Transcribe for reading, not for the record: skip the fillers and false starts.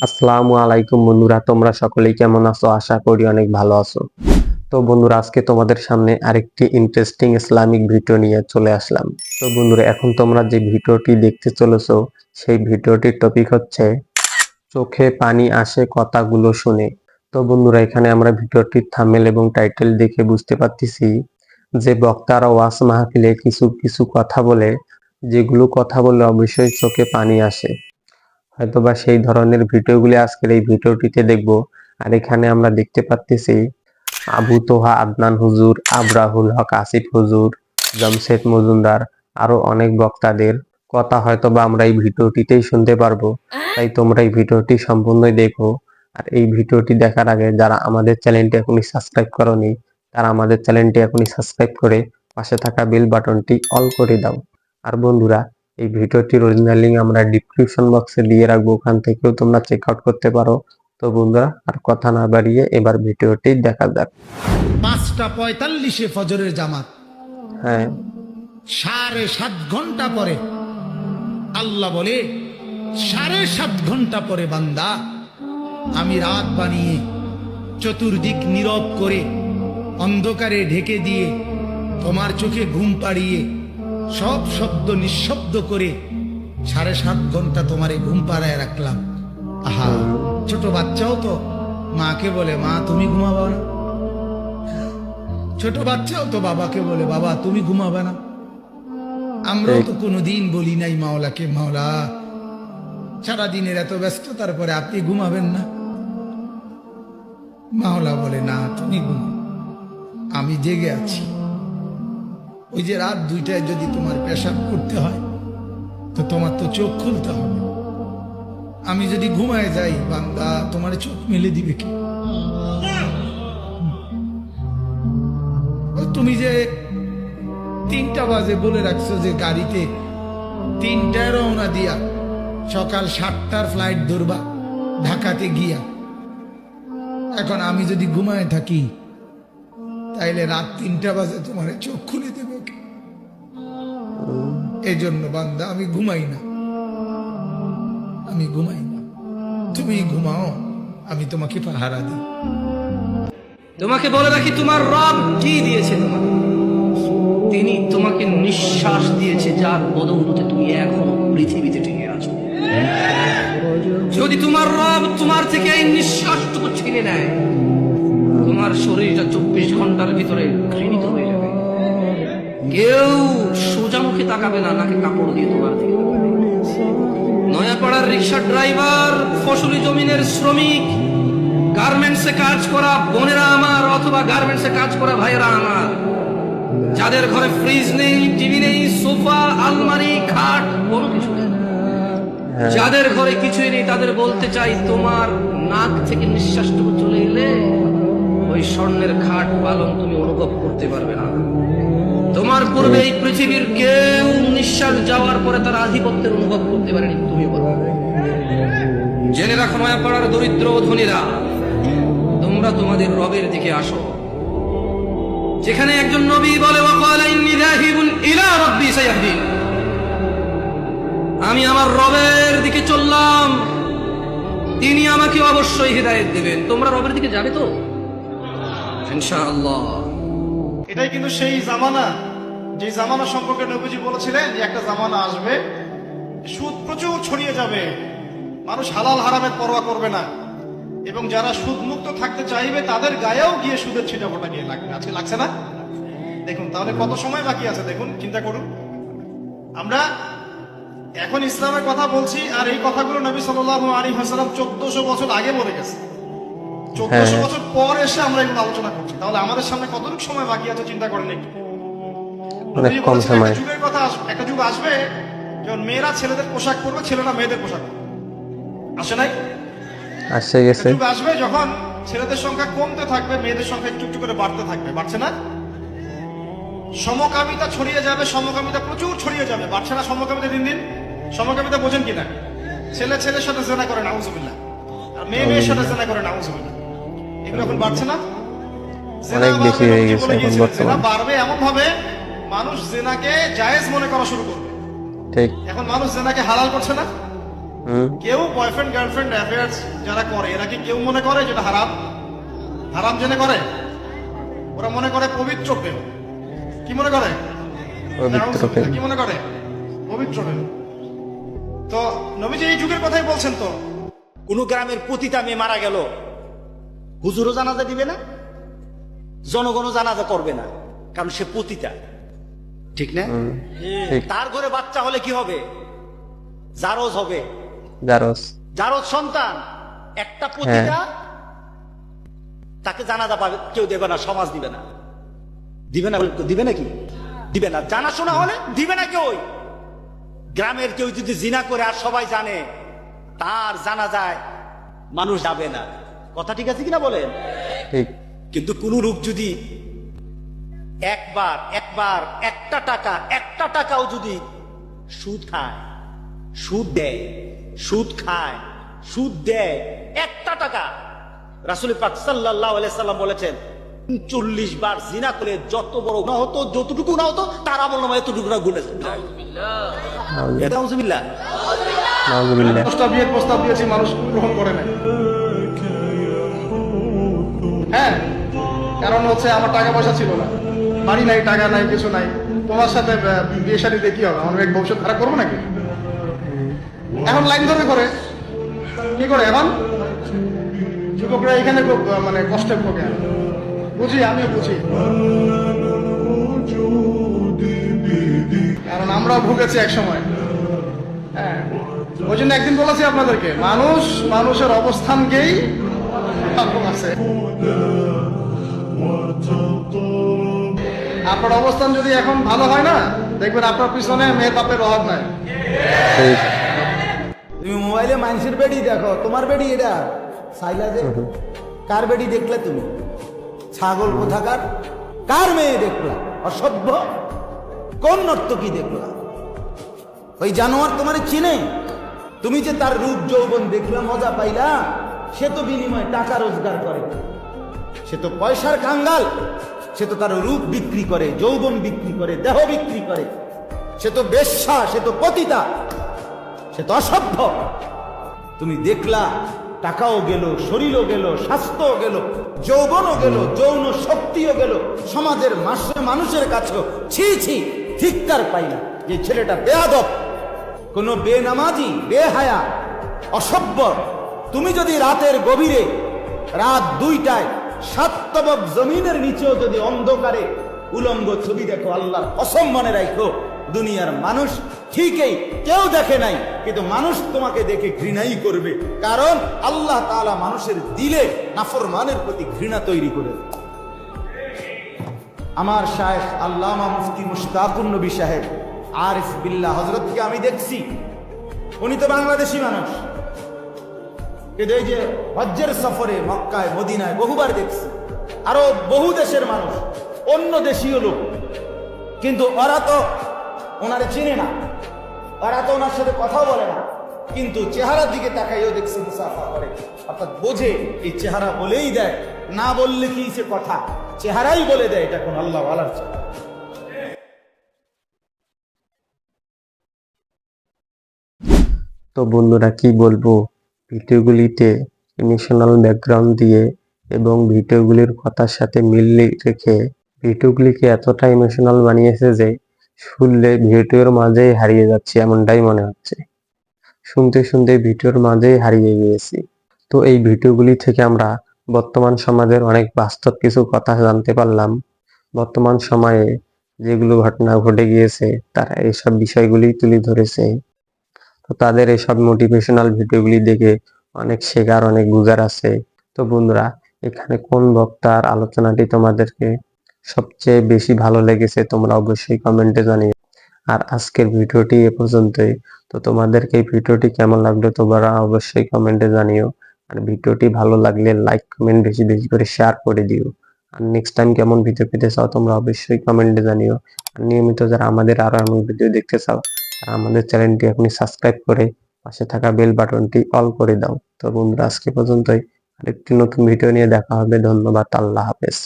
আসসালামু আলাইকুম বন্ধুরা, তোমরা সকলেই কেমন আছো? আশা করি অনেক ভালো আছো। তো বন্ধুরা, আজকে তোমাদের সামনে আরেকটি ইন্টারেস্টিং ইসলামিক ভিডিও নিয়ে চলে আসলাম। তো বন্ধুরা, এখন তোমরা যে ভিডিওটি দেখতে চলেছো সেই ভিডিওটির টপিক হচ্ছে চোখে পানি আসে কথাগুলো শুনে। তো বন্ধুরা, এখানে আমরা ভিডিওটির থাম্বনেল এবং টাইটেল দেখে বুঝতে পারতেছি যে বক্তারা ওয়াজ মাহফিলে কিছু কিছু কথা বলে, যেগুলো কথা বললে অবশ্যই চোখে পানি আসে। হয়তোবা সেই ধরনের ভিডিওগুলি আজকের এই ভিডিওটিতে দেখব। আর এখানে আমরা দেখতে পাচ্তেছি আবু তোহা আদনান হুজুর, আবরাহুল হক আসিফ হুজুর, জামশেদ মজুমদার, আরো অনেক বক্তাদের কথা হয়তোবা আমরা এই ভিডিওটিতেই শুনতে পারবো। তাই তোমরা এই ভিডিওটি সম্পূর্ণই দেখো। আর এই ভিডিওটি দেখার আগে যারা আমাদের চ্যানেলটি এখনই সাবস্ক্রাইব করোনি, তারা আমাদের চ্যানেলটি এখনই সাবস্ক্রাইব করে পাশে থাকা বেল বাটনটি অল করে দাও। আর বন্ধুরা, এই ভিডিওটির অরিজিনাল লিংক আমরা ডিসক্রিপশন বক্সে দিয়ে রাখবো, ওখান থেকেও তোমরা চেক আউট করতে পারো। তো বন্ধুরা, আর কথা না বাড়িয়ে এবার ভিডিওটি দেখা যাক। 5:45 ফজরের জামাত, হ্যাঁ, 7.5 ঘন্টা পরে আল্লাহ বলে 7.5 ঘন্টা পরে বান্দা, আমি রাত বানিয়ে চতুর্দিক নীরব করে অন্ধকারে ঢেকে দিয়ে তোমার চোখে ঘুম পাড়িয়ে সব শব্দ নিঃশব্দ করে 7.5 ঘন্টা তোমারে ঘুম পাড়ায় রাখলাম। আহা, ছোট বাচ্চাও তো মাকে বলে, মা তুমি ঘুমাবো না। ছোট বাচ্চাও তো বাবাকে বলে, বাবা তুমি ঘুমাবে না। আমরাও তো কোনোদিন বলি নাই মাওলাকে, মাওলা সারাদিনের এত ব্যস্ততার পরে আপনি ঘুমাবেন না। মাওলা বলে, না তুমি ঘুমাও, আমি জেগে আছি। ওই যে রাত 2টায় যদি তোমার পেশাব করতে হয় তো তোমার তো চোখ খুলতে হবে। আমি যদি ঘুমায় যাই বান্দা, তোমার চোখ মেলে দিবে কি? তুমি যে 3টা বাজে বলে রাখছো যে গাড়িতে 3টায় রওনা দিয়া সকাল 7টার ফ্লাইট ধরবা ঢাকাতে গিয়া, এখন আমি যদি ঘুমায় থাকি তাইলে রাত 3টা বাজে তোমার চোখ খুলে দেবে কে? এই জন্য বান্দা আমি ঘুমাই না, আমি ঘুমাই না। তুমি ঘুমাও, আমি তোমাকে পাহারা দিই। তোমাকে বলে রাখি, তোমার রব কি দিয়েছে তোমাকে? তিনি তোমাকে নিঃশ্বাস দিয়েছে, যার বদৌলতে তুমি এখনো পৃথিবীতে টিকে আছো। যদি তোমার রব তোমার থেকে এই নিঃশ্বাসটুকু ছিনে নেয়, তোমার শরীরটা 24 ঘন্টার ভিতরে ঘৃণিত হয়ে যাবে। কেউ সোজা মুখে তাকাবে না, নাকি কাপড় দিয়ে তোমার দিকে তাকাবে। নয়াপাড়ার রিক্সা ড্রাইভার, ফসলি জমিনের শ্রমিক, গার্মেন্টসে কাজ করা বোনেরা আমার, অথবা গার্মেন্টসে কাজ করা ভাইয়েরা আমার, যাদের ঘরে ফ্রিজ নেই, টিভি নেই, সোফা, আলমারি, খাট, কোনো কিছু নেই, যাদের ঘরে কিছুই নেই, তাদের বলতে চাই, তোমার নাক থেকে নিঃশ্বাসটুকু চলে এলে ওই স্বর্ণের খাট পালং তুমি অনুভব করতে পারবে না। তোমার পূর্বে এই পৃথিবীর কেউ নিঃশ্বাস যাওয়ার পরে তার আধিপত্যের অনুভব করতে পারেনি, তুমি বলো। জেনে রাখো নয়াপাড়ার দরিদ্র ধনীরা, তোমরা তোমাদের রবের দিকে আসো, যেখানে একজন নবী বলে, ওয়াকালা ইন্নী যাহিবুন ইলা রাব্বি সায়াহদিন, আমি আমার রবের দিকে চললাম, তিনি আমাকে অবশ্যই হিদায়াত দেবেন। তোমরা রবের দিকে যাবে তো ইনশাআল্লাহ? এটাই কিন্তু সেই জামানা, যে জামানা সম্পর্কে নবীজি বলেছিলেন যে একটা জামানা আসবে, সুদ প্রচুর ছড়িয়ে যাবে, মানুষ হালাল হারামের পরোয়া করবে না, এবং যারা সুদ মুক্ত থাকতে চাইবে তাদের গায়েও গিয়ে সুদের ছিটাফোঁটা গিয়ে লাগবে। আজকে লাগছে না? দেখুন তাহলে কত সময় বাকি আছে, দেখুন, চিন্তা করুন। আমরা এখন ইসলামের কথা বলছি, আর এই কথাগুলো নবী সাল্লাল্লাহু আলাইহি ওয়াসাল্লাম 1400 বছর আগে বলে গেছে। 1400 বছর পর এসে আমরা এগুলো আলোচনা করছি। তাহলে আমাদের সামনে কতটুকু সময় বাকি আছে চিন্তা করেন একটু। অনেক কম সময়। একটা যুগের কথা, একটা যুগ আসবে যখন মেয়েরা ছেলেদের পোশাক পরবে, ছেলেরা মেয়েদের পোশাক পরবে। আসে নাই? আসে গেছে। যুগ আসবে যখন ছেলেদের সংখ্যা কমতে থাকবে, মেয়েদের সংখ্যা একটু একটু করে বাড়তে থাকবে। বাড়ছে না? সমকামিতা ছড়িয়ে যাবে, সমকামিতা প্রচুর ছড়িয়ে যাবে। বাড়ছে না সমকামিতা দিন দিন? সমকামিতা বোঝেন কিনা? ছেলে ছেলের সাথে জেনা করে, নাউজুবিল্লাহ, আর মেয়ে মেয়ের সাথে জেনা করে, নাউজুবিল্লাহ। এগুলো এখন বাড়ছে না? অনেক বেশি হয়ে গেছে এখন বর্তমানে। বাড়বে এমন ভাবে মানুষ জেনাকে জায়েজ মনে করা শুরু করবে। ঠিক। এখন মানুষ জেনাকে হালাল করছে না? হুম। কেউ বয়ফ্রেন্ড গার্লফ্রেন্ড অ্যাফেয়ার্স যারা করে এরা কি কেউ মনে করে যেটা হারাম? হারাম জেনে করে? ওরা মনে করে পবিত্র প্রেম। কি মনে করে? পবিত্র প্রেম। কি মনে করে? পবিত্র প্রেম। তো নবীজি এই যুগের কথাই বলছেন। তো কোন গ্রামের পতিতা মেয়ে মারা গেল, হুজুরও জানাজা দিবে না, জনগণও জানাজা করবে না, কারণ সে পতিতা। ঠিক না? ঠিক। তার ঘরে বাচ্চা হলে কি হবে? জারজ হবে। জারজ। জারজ সন্তান একটা পতিতা, তাকে জানাজা পাবে কেউ দেবে না, সমাজ দিবে না। দিবে না? দিবে নাকি? দিবে না। জানাশোনা হলে দিবে না কেউ। গ্রামের কেউ যদি জিনা করে আর সবাই জানে, তার জানাজায় মানুষ যাবে না। কথা ঠিক আছে কিনা বলেন? ঠিক। কিন্তু কোন লোক যদি একবার একটা টাকাও যদি সুদ খায়, সুদ দেয়, সুদ খায়, সুদ দেয়, একটা টাকা, রাসূল পাক সাল্লাল্লাহু আলাইহি সাল্লাম বলেছেন 40 বার জিনা করে যত বড় গুনাহ হতো, যতটুকু না হতো তার আমলনামায় এতটুকু না গুনাহ যায়। এটা নাউজুবিল্লাহ। নাউজুবিল্লাহ। বিয়ের প্রস্তাব দিয়েছি, মানুষ গ্রহণ করে নাই। হ্যাঁ, কারণ হচ্ছে আমার টাকা পয়সা ছিল না, বাড়ি নাই, টাকা নাই, কিছু নাই। তোমার সাথে বিয়ে শাদী দিয়ে কি হবে? আমার এক ভবিষ্যৎ খারাপ করবো নাকি? এখন লাইন ধরে করে কি করে? এখন যুবকরা এখানে খুব মানে কষ্টে ভোগে। বুঝি, আমিও বুঝি, কারণ আমরাও ভুগেছি এক সময়। হ্যাঁ, ওই জন্য একদিন বলেছি আপনাদেরকে, মানুষ মানুষের অবস্থানকেই আছে। আপনার অবস্থান যদি এখন ভালো হয় না, দেখবেন আপনার পিছনে মেয়ের বাপের অভাব নাই। ঠিক। তুমি মোবাইলে মানুষের বেডি দেখো, তোমার বেডি এটা সাইলা যে কার বেডি দেখলে তুমি? ছাগল কোথাকার? কার মেয়ে দেখলা? অসভ্য। কোন নর্তকী দেখলা? ওই জানোয়ার তোমার চিনে? তুমি যে তার রূপ যৌবন দেখলা, মজা পাইলা, সে তো বিনিময়ে টাকা রোজগার করে, সে তো পয়সার কাঙ্গাল, সে তো তার রূপ বিক্রি করে, যৌবন বিক্রি করে, দেহ বিক্রি করে, সে তো বেশ্যা, সে তো পতিতা, সে তো অসভ্য। তুমি দেখলা, টাকাও গেল, শরীরও গেল, স্বাস্থ্যও গেল, যৌবনও গেল, যৌন শক্তিও গেল, সমাজের মানুষের কাছেও ছি ছি ধিক্কার পাইলা যে ছেলেটা বেয়াদব, কোন বেনামাজি, বেহায়া, অসভ্য। তুমি যদি রাতের গভীরে, রাত 2টায় সাতবক জমিনের নিচেও যদি অন্ধকারে উলঙ্গ ছবি দেখো, আল্লাহর কসম মনে রাখো, দুনিয়ার মানুষ ঠিকই কেউ দেখে নাই, কিন্তু মানুষ তোমাকে দেখে ঘৃণাই করবে, কারণ আল্লাহ তাআলা মানুষের দিলে নাফরমানের প্রতি ঘৃণা তৈরি করে। আমার শায়েখ আল্লামা মুফতি মুশতাকুন নবী সাহেব আরিফ বিল্লাহ হযরতকে আমি দেখছি, উনি তো বাংলাদেশি মানুষ, কিন্তু এই যে হজ্জের সফরে মক্কায় মদিনায় বহুবার দেখছি, আরো বহু দেশের মানুষ, অন্য দেশীয় লোক, কিন্তু ওরা তো ওনারে চিনে না, ওরা তো ওনার সাথে কথাও বলে না, কিন্তু চেহারার দিকে তাকাইও দেখছি মুসাফা করে, অর্থাৎ বোঝে এই চেহারা বলেই দেয়, না বললে কি সে কথা, চেহারাই বলে দেয় এটা কোন আল্লাহ ওয়ালার চেহারা। তো বন্ধুরা কি বলবো, ভিডিওগুলিতে ইমোশনাল ব্যাকগ্রাউন্ড দিয়ে এবং ভিডিওগুলির কথার সাথে মিল রেখে ভিডিওগুলিকে এতটা ইমোশনাল বানিয়েছে যে শুনলে ভিডিওর মাঝেই হারিয়ে যাচ্ছে এমনটাই মনে হচ্ছে। শুনতে শুনতে ভিডিওর মাঝেই হারিয়ে গিয়েছি। তো এই ভিডিওগুলি থেকে আমরা বর্তমান সমাজের অনেক বাস্তব কিছু কথা জানতে পারলাম। বর্তমান সময়ে যেগুলো ঘটনা ঘটে গিয়েছে তারা এইসব বিষয়গুলি তুলে ধরেছে। তো তাদের এসব মোটিভেশনাল ভিডিওগুলি দেখে অনেক শেখার, অনেক বুঝার আছে। তো বন্ধুরা, এখানে কোন বক্তার আলোচনাটি তোমাদেরকে সবচেয়ে বেশি ভালো লেগেছে তোমরা অবশ্যই কমেন্টে জানিও। আর আজকের ভিডিওটি এ পর্যন্তই। তো তোমাদেরকে এই ভিডিওটি কেমন লাগলো তোমরা অবশ্যই কমেন্টে জানিও। আর ভিডিওটি ভালো লাগলে লাইক কমেন্ট বেশি বেশি করে শেয়ার করে দিও। আর নেক্সট টাইম কেমন ভিডিও পেতে চাও তোমরা অবশ্যই কমেন্টে জানিও। আর নিয়মিত যারা আমাদের আরো এমন ভিডিও দেখতে চাও তারা আমাদের চ্যানেলটি এখনই সাবস্ক্রাইব করে পাশে থাকা বেল বাটনটি অল করে দাও। তো বন্ধুরা, আজকে পর্যন্তই। আরেকটি নতুন ভিডিও নিয়ে দেখা হবে। ধন্যবাদ। আল্লাহ হাফেজ।